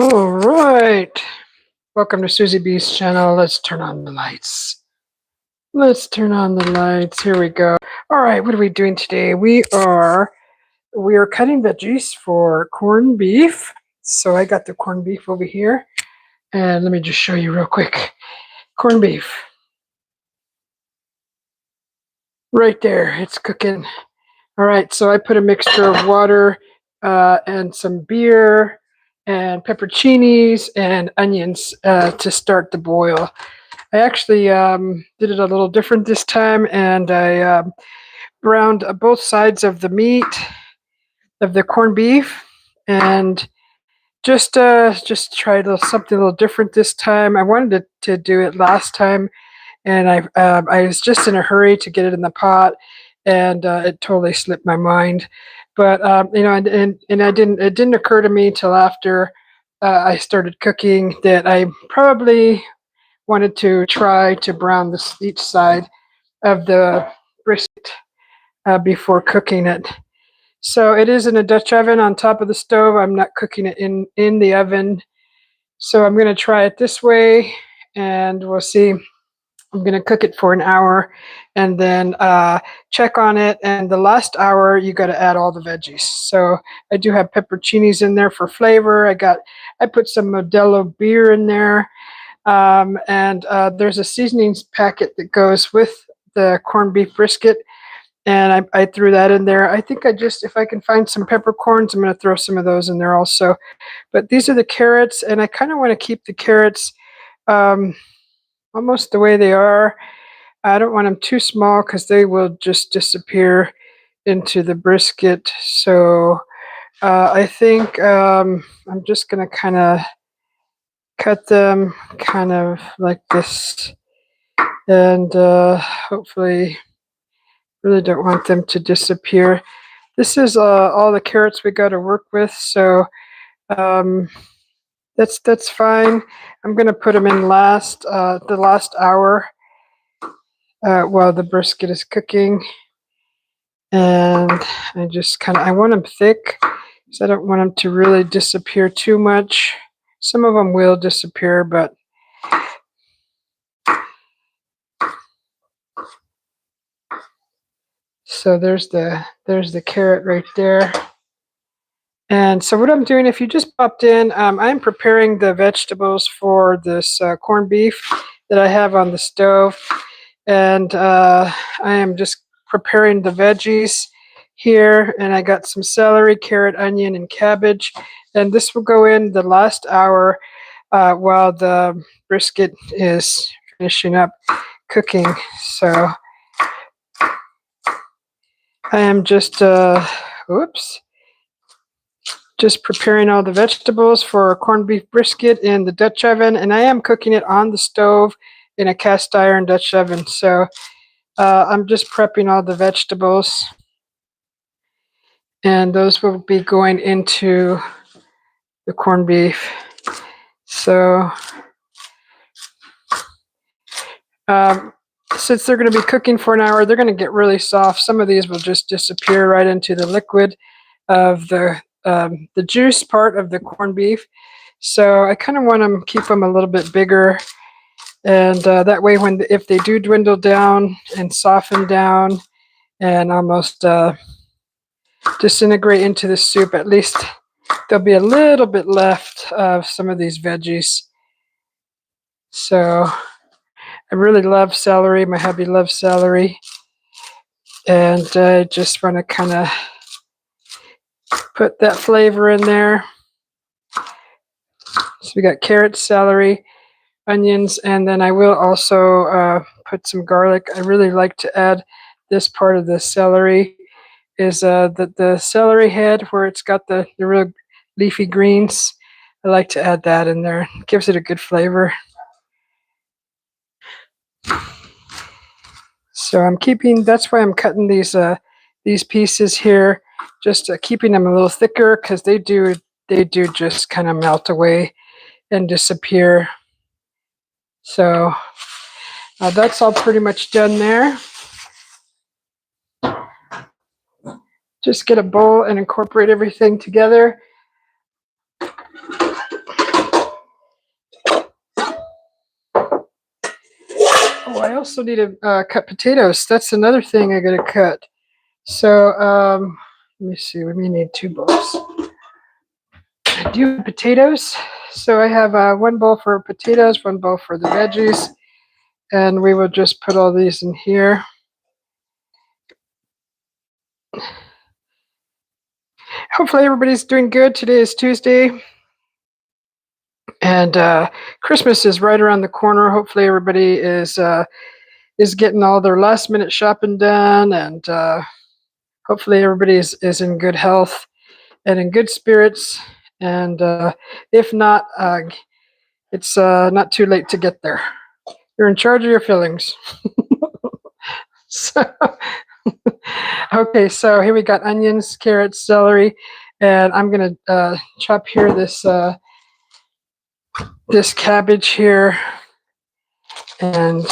All right. Welcome to Susie B's channel. Let's turn on the lights. Let's turn on the lights. Here we go. All right, what are we doing today? We are cutting veggies for corned beef. So I got the corned beef over here. And let me just show you real quick. Corned beef. Right there. It's cooking. All right, so I put a mixture of water and some beer and pepperoncinis and onions to start the boil. I actually did it a little different this time, and I browned both sides of the meat of the corned beef, and just tried something a little different this time. I wanted to do it last time, and I was just in a hurry to get it in the pot, and it totally slipped my mind. But and I didn't. It didn't occur to me till after I started cooking that I probably wanted to try to brown each side of the brisket before cooking it. So it is in a Dutch oven on top of the stove. I'm not cooking it in the oven. So I'm going to try it this way, and we'll see. I'm going to cook it for an hour and then check on it. And the last hour, you got to add all the veggies. So I do have pepperoncinis in there for flavor. I put some Modelo beer in there. And there's a seasonings packet that goes with the corned beef brisket, and I threw that in there. I think if I can find some peppercorns, I'm going to throw some of those in there also. But these are the carrots, and I kind of want to keep the carrots almost the way they are. I don't want them too small because they will just disappear into the brisket. So I think I'm just going to kind of cut them kind of like this, and hopefully really don't want them to disappear. This is all the carrots we got to work with, so that's fine. I'm going to put them in the last hour while the brisket is cooking, and I want them thick because I don't want them to really disappear too much. Some of them will disappear, but so there's the carrot right there. And so what I'm doing, if you just popped in, I'm preparing the vegetables for this corned beef that I have on the stove. And I am just preparing the veggies here. And I got some celery, carrot, onion, and cabbage. And this will go in the last hour while the brisket is finishing up cooking. So I am just preparing all the vegetables for a corned beef brisket in the Dutch oven, and I am cooking it on the stove in a cast iron Dutch oven. So I'm just prepping all the vegetables, and those will be going into the corned beef. So since they're going to be cooking for an hour, they're going to get really soft. Some of these will just disappear right into the liquid of the juice part of the corned beef. So I kind of want to keep them a little bit bigger, and that way if they do dwindle down and soften down and almost disintegrate into the soup, at least there'll be a little bit left of some of these veggies. So I really love celery. My hubby loves celery, and I just want to kind of put that flavor in there. So we got carrots, celery, onions, and then I will also put some garlic. I really like to add this part of the celery is the celery head where it's got the real leafy greens. I like to add that in there. It gives it a good flavor. So that's why I'm cutting these pieces here, just keeping them a little thicker because they do just kind of melt away and disappear. So that's all pretty much done there. Just get a bowl and incorporate everything together. Oh, I also need to cut potatoes. That's another thing I gotta cut. So let me see. We may need 2 bowls. I do have potatoes. So I have 1 bowl for potatoes, 1 bowl for the veggies, and we will just put all these in here. Hopefully everybody's doing good. Today is Tuesday, and Christmas is right around the corner. Hopefully everybody is getting all their last minute shopping done, and hopefully everybody is in good health and in good spirits. And if not, it's not too late to get there. You're in charge of your feelings. So, okay, so here we got onions, carrots, celery, and I'm gonna chop here this this cabbage here, and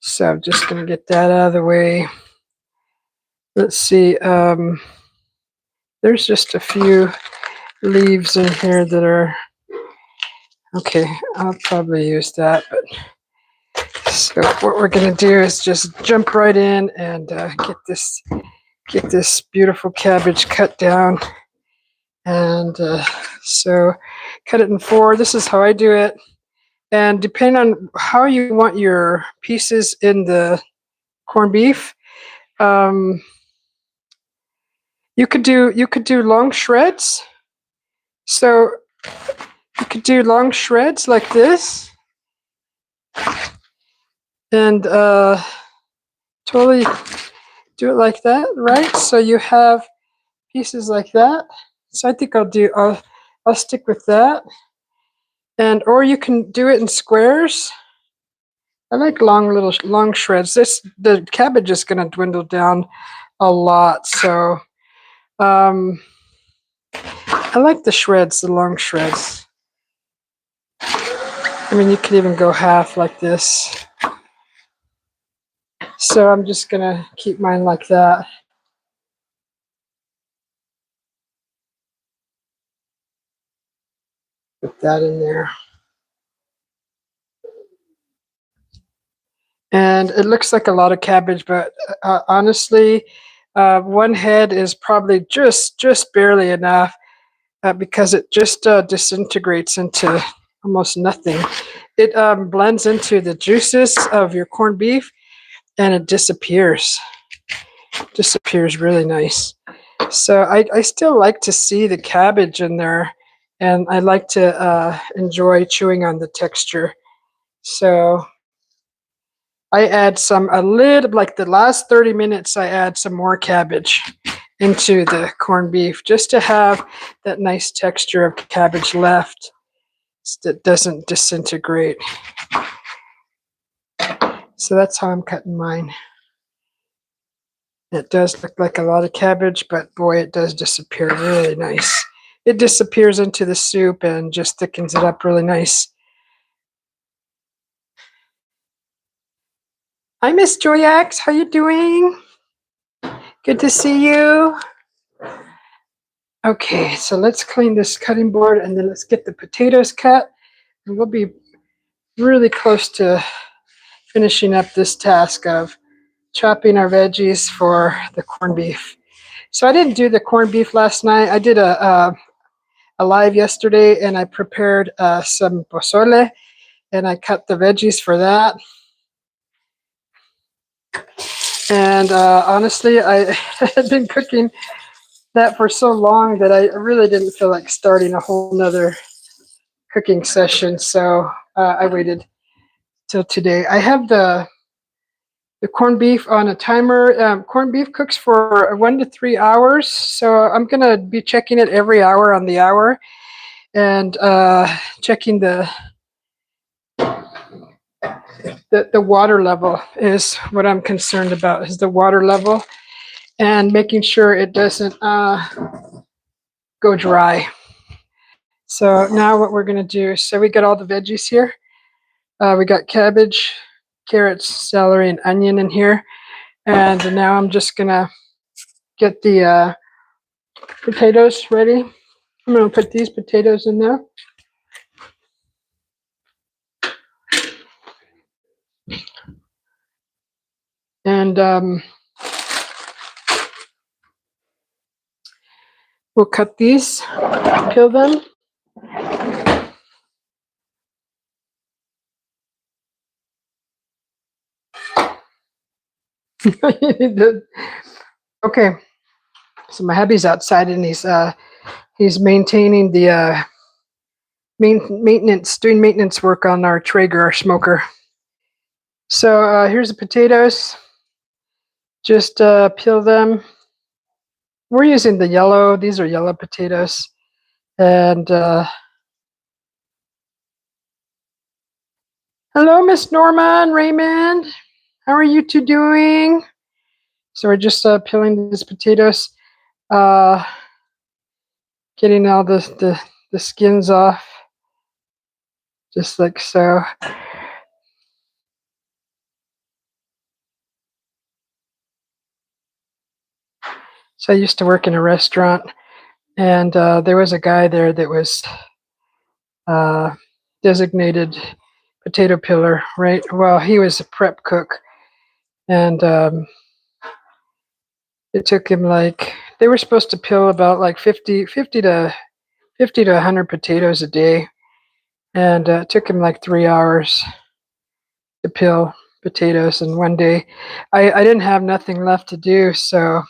so I'm just gonna get that out of the way. Let's see. There's just a few leaves in here that are okay. I'll probably use that, but so what we're gonna do is just jump right in and get this beautiful cabbage cut down, and so cut it in 4. This is how I do it, and depending on how you want your pieces in the corned beef, you could do long shreds. So you could do long shreds like this, and totally do it like that, right? So you have pieces like that. So I think I'll stick with that, and or you can do it in squares. I like long shreds. The cabbage is going to dwindle down a lot, so I like the shreds, the long shreds. I mean, you could even go half like this. So I'm just going to keep mine like that. Put that in there. And it looks like a lot of cabbage, but honestly, 1 head is probably just barely enough because it just disintegrates into almost nothing. It blends into the juices of your corned beef, and it disappears really nice. So I still like to see the cabbage in there, and I like to enjoy chewing on the texture. So I add a little, like the last 30 minutes, I add some more cabbage into the corned beef just to have that nice texture of cabbage left that doesn't disintegrate. So that's how I'm cutting mine. It does look like a lot of cabbage, but boy, it does disappear really nice. It disappears into the soup and just thickens it up really nice. Hi, Miss Joyax. How you doing? Good to see you. Okay, so let's clean this cutting board, and then let's get the potatoes cut. And we'll be really close to finishing up this task of chopping our veggies for the corned beef. So I didn't do the corned beef last night. I did a live yesterday, and I prepared some pozole, and I cut the veggies for that. And honestly, I had been cooking that for so long that I really didn't feel like starting a whole nother cooking session. So I waited till today. I have the corned beef on a timer. Corned beef cooks for 1 to 3 hours. So I'm going to be checking it every hour on the hour, and checking the water level is what I'm concerned about, is the water level, and making sure it doesn't go dry. So now what we're going to do, so we got all the veggies here. We got cabbage, carrots, celery, and onion in here. And now I'm just going to get the potatoes ready. I'm going to put these potatoes in there. and we'll cut these, peel them. Okay, so my hubby's outside and he's maintaining the doing maintenance work on our Traeger, our smoker. So here's the potatoes. Just peel them. We're using the yellow. These are yellow potatoes, and hello, Miss Norma and Raymond. How are you two doing? So we're just peeling these potatoes, getting all the skins off, just like so. So I used to work in a restaurant, and there was a guy there that was designated potato peeler, right? Well, he was a prep cook, and it took him like, they were supposed to peel about like 50 to 100 potatoes a day, and it took him like 3 hours to peel potatoes. And one day I didn't have nothing left to do, so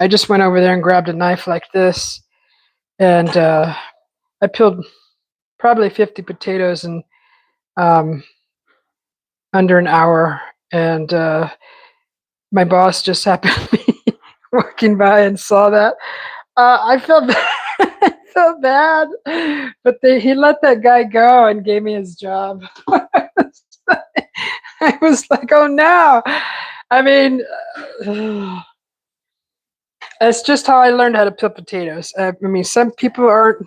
I just went over there and grabbed a knife like this, and I peeled probably 50 potatoes in under an hour. And my boss just happened to be walking by and saw that. I felt bad. I felt bad, but he let that guy go and gave me his job. I was like, oh no. I mean, that's just how I learned how to peel potatoes. I mean, some people aren't,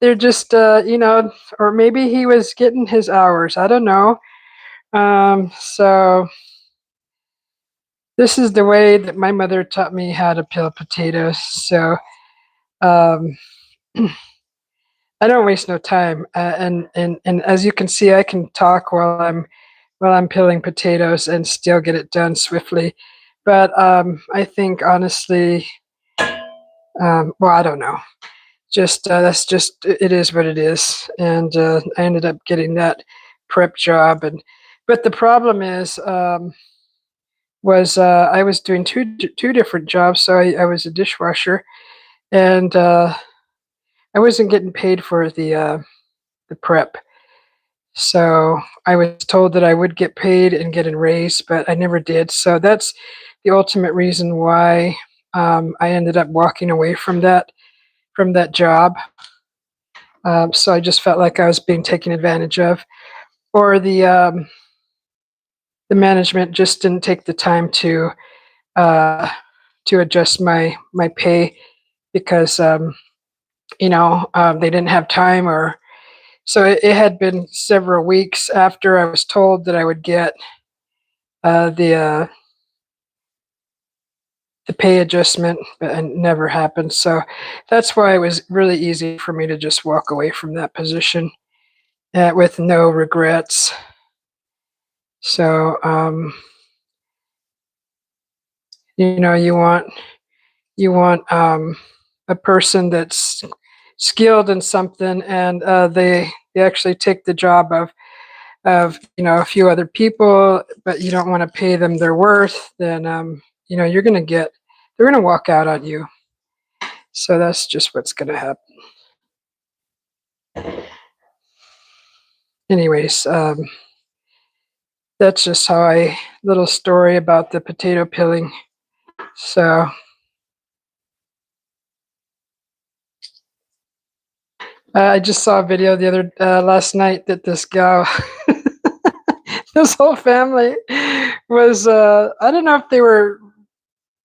they're just, or maybe he was getting his hours. I don't know. So this is the way that my mother taught me how to peel potatoes. So I don't waste no time. And as you can see, I can talk while I'm peeling potatoes and still get it done swiftly. But I think honestly, well, I don't know. Just that's just, it is what it is. And I ended up getting that prep job. But the problem is, I was doing two different jobs. So I was a dishwasher, and I wasn't getting paid for the prep. So I was told that I would get paid and get a raise, but I never did. So that's the ultimate reason why I ended up walking away from that job. So I just felt like I was being taken advantage of, or the management just didn't take the time to adjust my pay, because they didn't have time. Or so it had been several weeks after I was told that I would get the pay adjustment, but it never happened. So that's why it was really easy for me to just walk away from that position with no regrets. So you want a person that's skilled in something, and they actually take the job of a few other people, but you don't want to pay them their worth. Then they're going to walk out on you. So that's just what's going to happen. Anyways, that's just little story about the potato peeling. So I just saw a video last night that this guy, this whole family was, I don't know if they were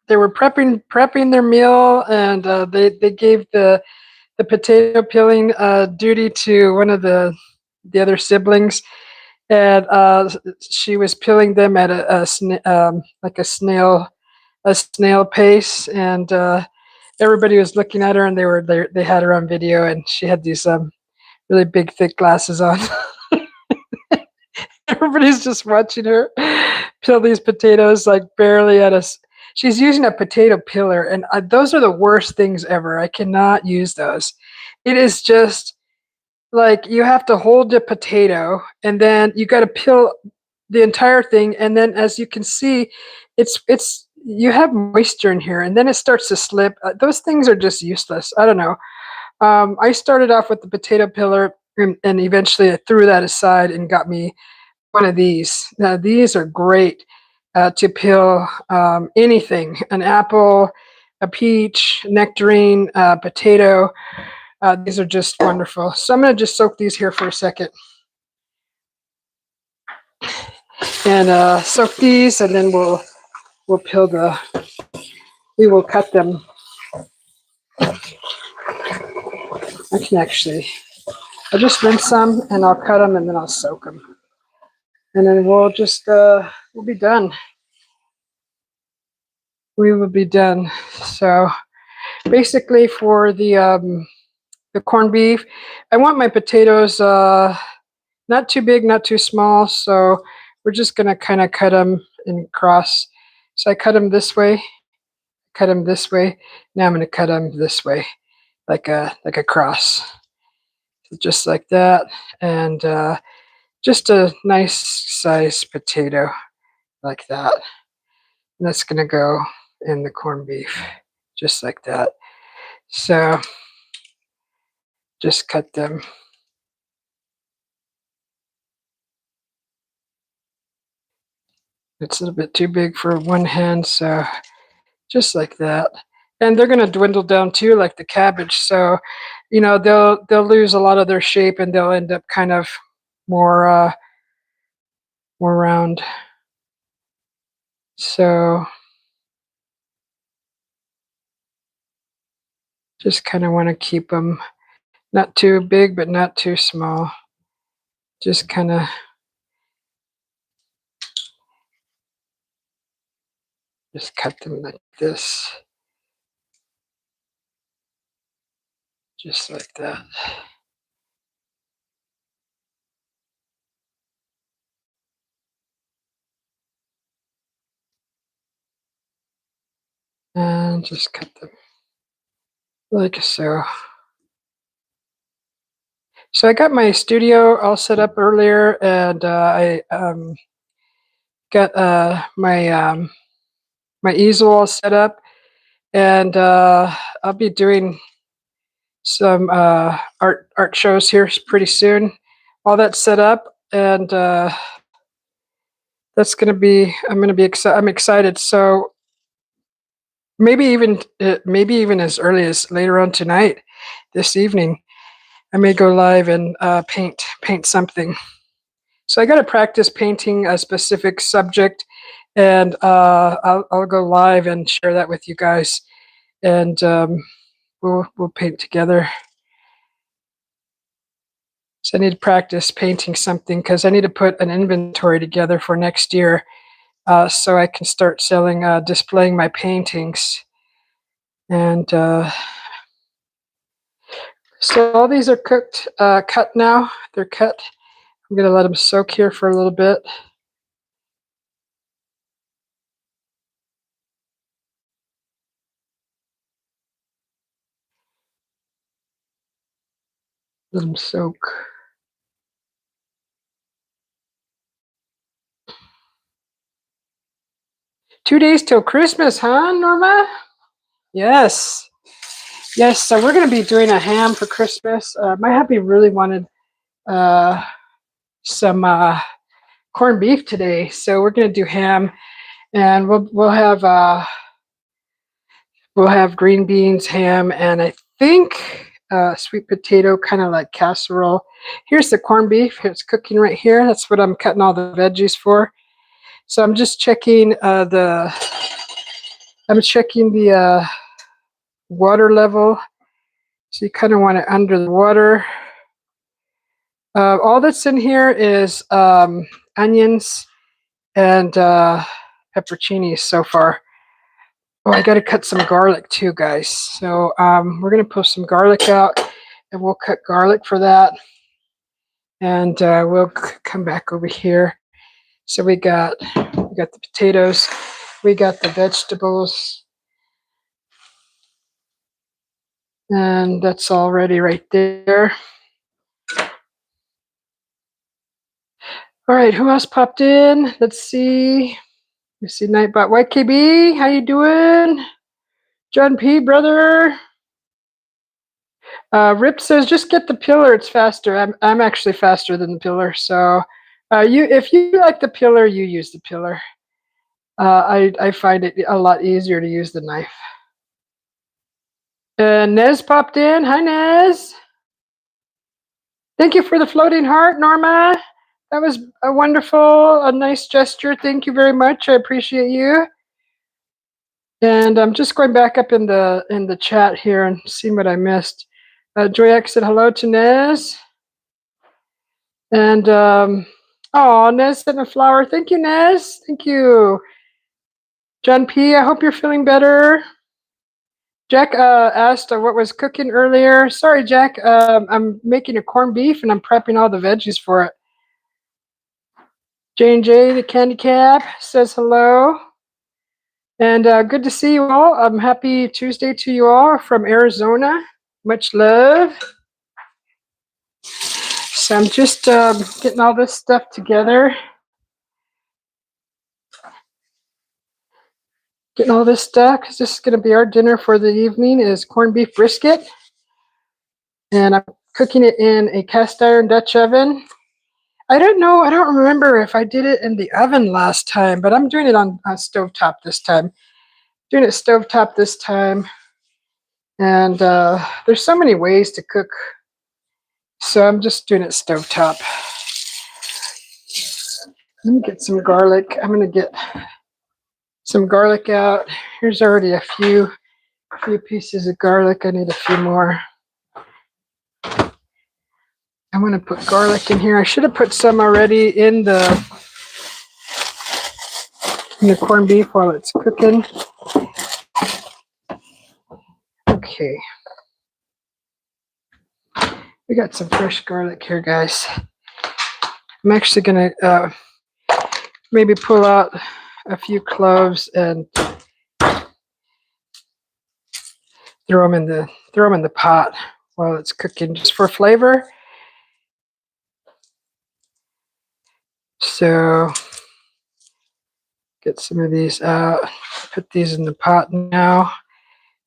prepping their meal, and they gave the potato peeling duty to one of the other siblings, and she was peeling them at like a snail pace, and everybody was looking at her, and they had her on video, and she had these really big thick glasses on. Everybody's just watching her peel these potatoes like barely at us. She's using a potato peeler, and those are the worst things ever. I cannot use those. It is just like you have to hold the potato, and then you got to peel the entire thing, and then as you can see, it's you have moisture in here, and then it starts to slip. Those things are just useless. I don't know. I started off with the potato peeler, and eventually I threw that aside and got me one of these. Now these are great to peel anything: an apple, a peach, nectarine, potato. These are just wonderful. So I'm going to just soak these here for a second. And soak these, and then we'll peel we will cut them. I can actually, I'll just rinse some, and I'll cut them, and then I'll soak them. And then we'll just, we'll be done. We will be done. So basically for the corned beef, I want my potatoes not too big, not too small. So we're just going to kind of cut them in cross. So I cut them this way, cut them this way. Now I'm going to cut them this way, like a cross. So just like that. And just a nice size potato like that. And that's going to go in the corned beef, just like that. So just cut them. It's a little bit too big for one hand, so just like that. And they're going to dwindle down too, like the cabbage. So, you know, they'll lose a lot of their shape, and they'll end up kind of more round. So just kind of want to keep them not too big, but not too small. Just kind of just cut them like this. Just like that. And just cut them like so. So I got my studio all set up earlier, and I got my my easel all set up, and I'll be doing some art shows here pretty soon. All that's set up, and that's gonna be. I'm excited. So maybe even as early as later on tonight, this evening, I may go live and paint something. So I got to practice painting a specific subject, and I'll go live and share that with you guys, and we'll paint together. So I need to practice painting something, because I need to put an inventory together for next year, so I can start selling, displaying my paintings. And so all these are cut now. They're cut. I'm going to let them soak here for a little bit. Let them soak. Two days till Christmas, huh, Norma? Yes. Yes, so we're going to be doing a ham for Christmas. My hubby really wanted some corned beef today, so we're going to do ham, and we'll have green beans, ham, and I think sweet potato, kind of like casserole. Here's the corned beef. It's cooking right here. That's what I'm cutting all the veggies for. So I'm just checking the water level. So you kind of want it under the water. All that's in here is onions and pepperoncinis so far. Oh, I got to cut some garlic too, guys. So we're going to pull some garlic out, and we'll cut garlic for that. And we'll come back over here. So we got the potatoes, we got the vegetables, and that's all ready right there. All right, who else popped in? Let's see. Let's see, Nightbot. YKB, how you doing? John P, brother. Rip says, just get the pillar. It's faster. I'm actually faster than the pillar. So, if you like the pillar, you use the pillar. I find it a lot easier to use the knife. Nez popped in. Hi, Nez. Thank you for the floating heart, Norma. That was a nice gesture. Thank you very much. I appreciate you. And I'm just going back up in the chat here and seeing what I missed. Joyak said hello to Nez. And Nez sent a flower. Thank you, Nez. Thank you. John P, I hope you're feeling better. Jack asked what was cooking earlier. Sorry, Jack. I'm making a corned beef and I'm prepping all the veggies for it. J&J, the candy cap, says hello. And good to see you all. Happy Tuesday to you all from Arizona. Much love. So I'm just getting all this stuff together. Getting all this stuff because this is going to be our dinner for the evening is corned beef brisket. And I'm cooking it in a cast iron Dutch oven. I don't know. I don't remember if I did it in the oven last time, but I'm doing it on stovetop this time. Doing it stovetop this time. And there's so many ways to cook. So I'm just doing it stovetop. Let me get some garlic. I'm going to get some garlic out. Here's already a few pieces of garlic. I need a few more. I'm going to put garlic in here. I should have put some already in the corned beef while it's cooking. Okay. We got some fresh garlic here, guys. I'm actually going to maybe pull out a few cloves and throw them in the pot while it's cooking, just for flavor. So get some of these out. Put these in the pot now,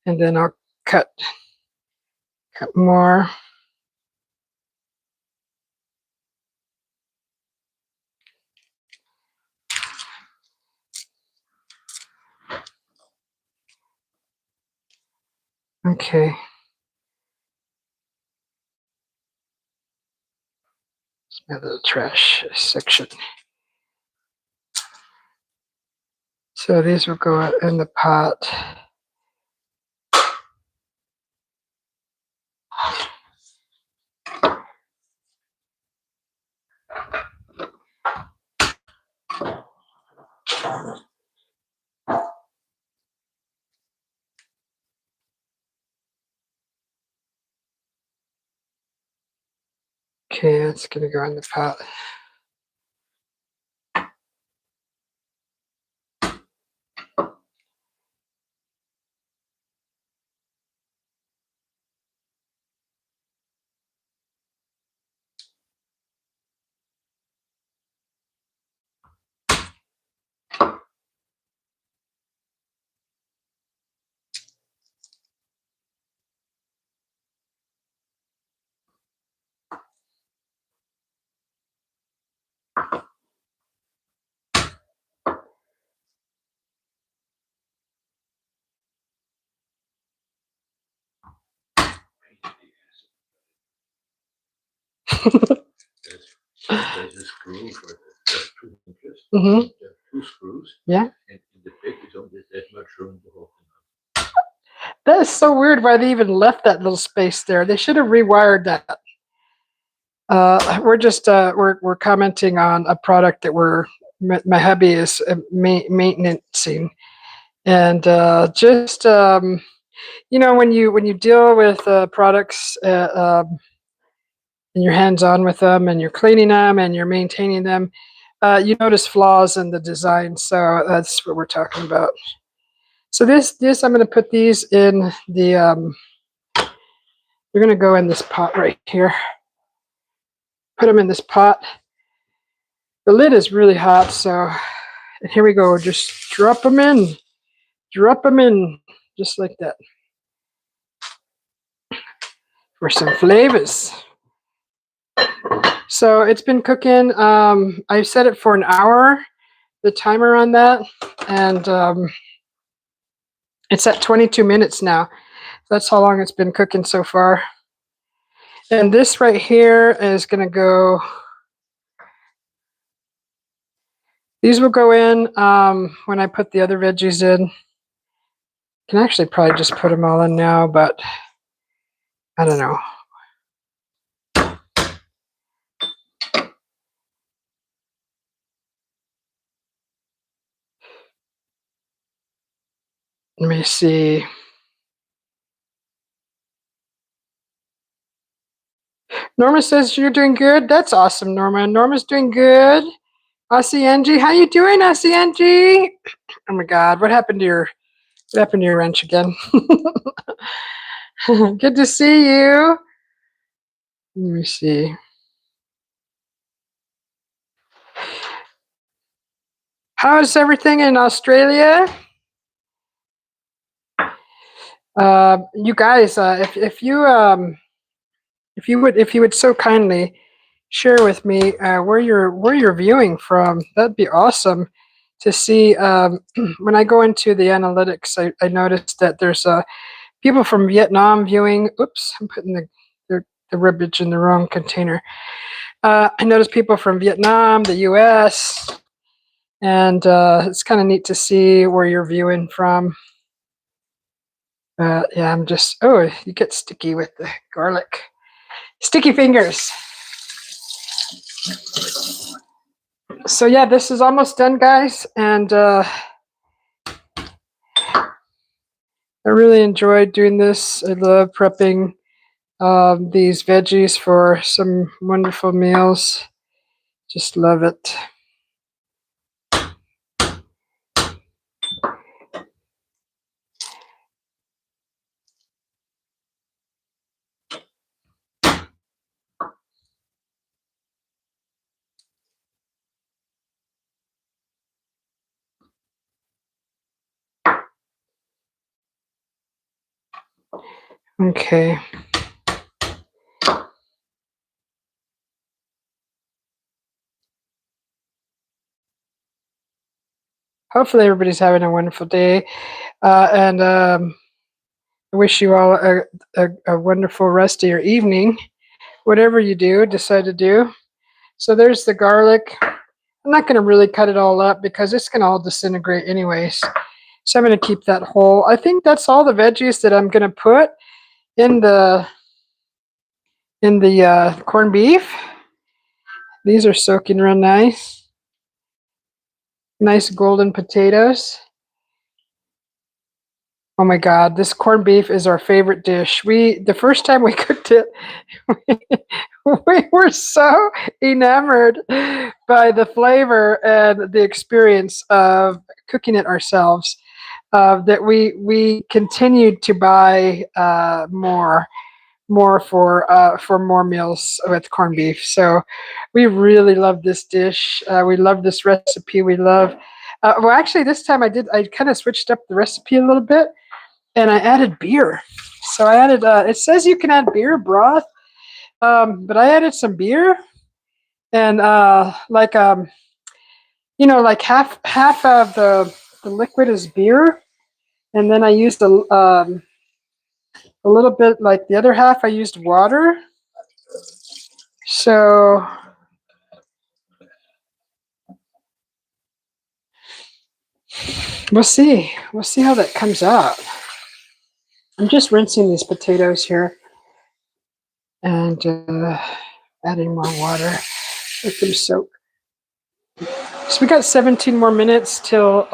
and then I'll cut more. Okay. It's my little trash section. So these will go in the pot. Okay, it's going to go in the pot. There's a screw for the 2 inches. Mm-hmm. There are 2 screws. Yeah. And in the pig, you don't get that much room to open up. That is so weird why they even left that little space there. They should have rewired that. We're just we're commenting on a product that my hubby is maintaining, and just when you deal with products and you're hands on with them and you're cleaning them and you're maintaining them, you notice flaws in the design. So that's what we're talking about. So this I'm going to put these in the. We're going to go in this pot right here. Put them in this pot. The lid is really hot, so and here we go. Just drop them in. Drop them in, just like that. For some flavors. So it's been cooking. I set it for an hour, the timer on that, and it's at 22 minutes now. That's how long it's been cooking so far. And this right here is going to go. These will go in when I put the other veggies in. Can actually probably just put them all in now, but I don't know. Let me see. Norma says you're doing good. That's awesome, Norma. Norma's doing good. Aussie Angie, how you doing, Aussie Angie? Oh my God, what happened to your wrench again? Good to see you. Let me see. How's everything in Australia? You guys, if you would so kindly share with me where you're viewing from, that'd be awesome to see. When I go into the analytics, I noticed that there's people from Vietnam viewing. Oops, I'm putting the ribage in the wrong container. I noticed people from Vietnam, the U.S., and it's kind of neat to see where you're viewing from. Yeah, I'm just, oh, you get sticky with the garlic. Sticky fingers. So yeah, this is almost done, guys, and I really enjoyed doing this. I love prepping these veggies for some wonderful meals. Just love it. Okay. Hopefully everybody's having a wonderful day, and I wish you all a wonderful rest of your evening, whatever you decide to do. So there's the garlic. I'm not going to really cut it all up because it's going to all disintegrate anyways. So I'm going to keep that whole. I think that's all the veggies that I'm going to put in the corned beef. These are soaking real nice. Nice golden potatoes. Oh my God, this corned beef is our favorite dish. The first time we cooked it, we were so enamored by the flavor and the experience of cooking it ourselves that we continued to buy more for more meals with corned beef. So we really love this dish. We love this recipe. We love. Well, actually, this time I kind of switched up the recipe a little bit. And I added beer. So I added, it says you can add beer broth, but I added some beer and like half of the liquid is beer. And then I used a little bit, like the other half I used water. So we'll see how that comes out. I'm just rinsing these potatoes here and adding more water. Let them soak. So we got 17 more minutes till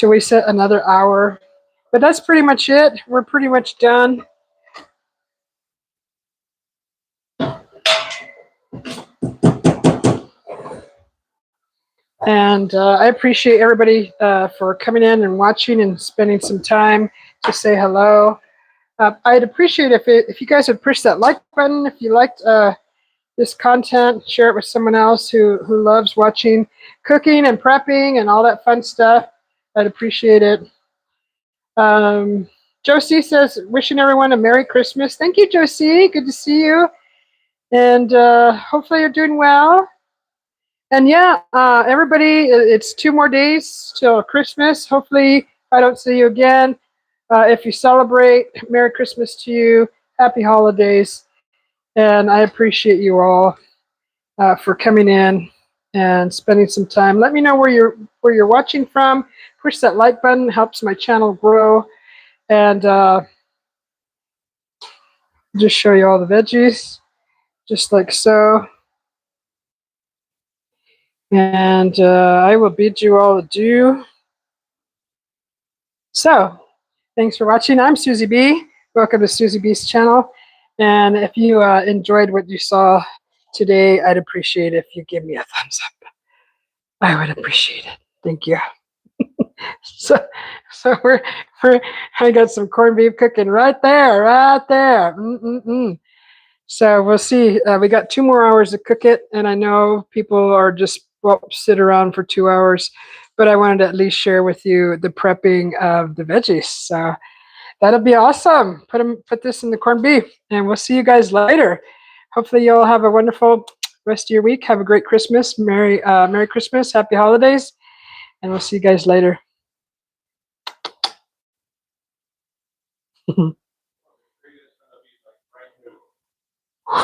we set another hour. But that's pretty much it. We're pretty much done. And I appreciate everybody for coming in and watching and spending some time to say hello. I'd appreciate if you guys would push that like button if you liked this content. Share it with someone else who loves watching cooking and prepping and all that fun stuff. I'd appreciate it. Josie says, wishing everyone a Merry Christmas. Thank you, Josie. Good to see you. And hopefully you're doing well. And yeah, everybody, it's 2 more days till Christmas. Hopefully I don't see you again. If you celebrate, Merry Christmas to you. Happy holidays. And I appreciate you all for coming in and spending some time. Let me know where you're watching from. Push that like button, helps my channel grow. And just show you all the veggies, just like so. And I will bid you all adieu. So, thanks for watching. I'm Susie B. Welcome to Susie B's channel. And if you enjoyed what you saw today, I'd appreciate if you give me a thumbs up. I would appreciate it. Thank you. So I got some corned beef cooking right there. So we'll see. We got 2 more hours to cook it, and I know people are just sit around for 2 hours, but I wanted to at least share with you the prepping of the veggies. So that'll be awesome. Put this in the corned beef, and we'll see you guys later. Hopefully you'll have a wonderful rest of your week. Have a great Christmas. Merry Christmas. Happy holidays. And we'll see you guys later.